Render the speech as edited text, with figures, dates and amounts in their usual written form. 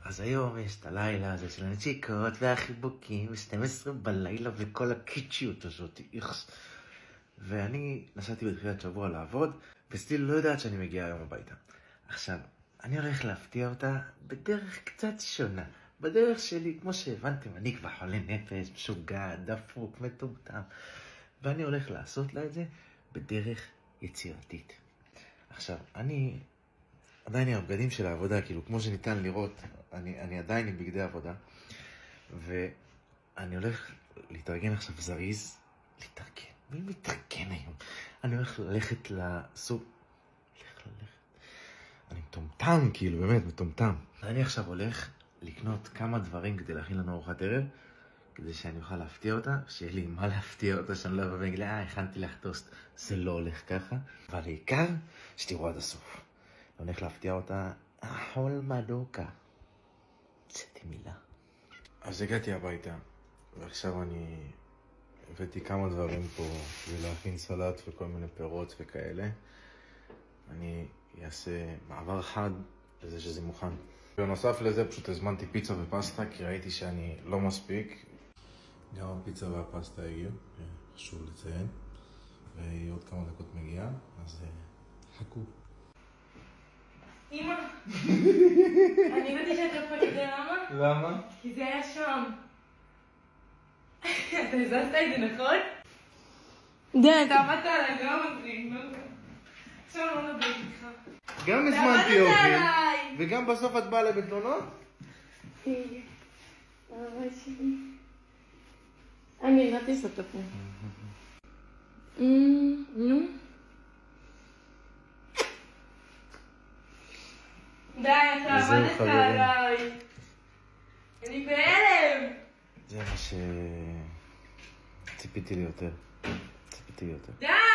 אז היום יש את הלילה הזה של הנשיקות והחיבוקים, ו12 בלילה וכל הקיצ'יות הזאת, איכס. ואני נסעתי בתחילת שבוע לעבוד, וסטיל לא יודעת שאני מגיע היום הביתה. עכשיו, אני הולך להפתיע אותה בדרך קצת שונה. בדרך שלי, כמו שהבנתם, אני כבר חולה נפש, משוגע, דפוק, מטומטם. ואני הולך לעשות לה את זה בדרך יצירתית. עכשיו, אני עדיין עם הבגדים של העבודה, כאילו, כמו שניתן לראות, אני עדיין עם בגדי עבודה, ואני הולך להתארגן עכשיו זריז, להתארגן. מי מתארגן היום? אני הולך ללכת לסופר, אני מטומטם, כאילו, באמת, מטומטם. אני עכשיו הולך לקנות כמה דברים כדי להכין לנו ארוחת ערב, כדי שאני אוכל להפתיע אותה, שיהיה לי מה להפתיע אותה, שאני לא אבוא ואגיד לה, הכנתי לך טוסט. זה לא הולך ככה, אבל העיקר שתראו עד הסוף. אני הולך להפתיע אותה, אכול מדוקה. צאתי מילה. אז הגעתי הביתה, ועכשיו אני הבאתי כמה דברים פה, כדי להכין סלט וכל מיני פירות וכאלה. אני אעשה מעבר חד לזה שזה מוכן. בנוסף לזה פשוט הזמנתי פיצה ופסטה, כי ראיתי שאני לא מספיק. גם הפיצה והפסטה הגיעו, חשוב לציין. והיא עוד כמה דקות מגיעה, אז חכו. אמא, אני יודעת שאתה פה כזה, למה? למה? כי זה היה שם. אתה הזזת את זה, נכון? די, אתה עמדת עליי, זה לא מזריק. עכשיו לא נדבר איתך. גם הזמנתי אוכל, וגם בסוף את באה לבתלונות? אני לא תסעת פה. נו. די, אתה עמדת עליי. אני בהלם. זה מה שציפיתי לי יותר. די!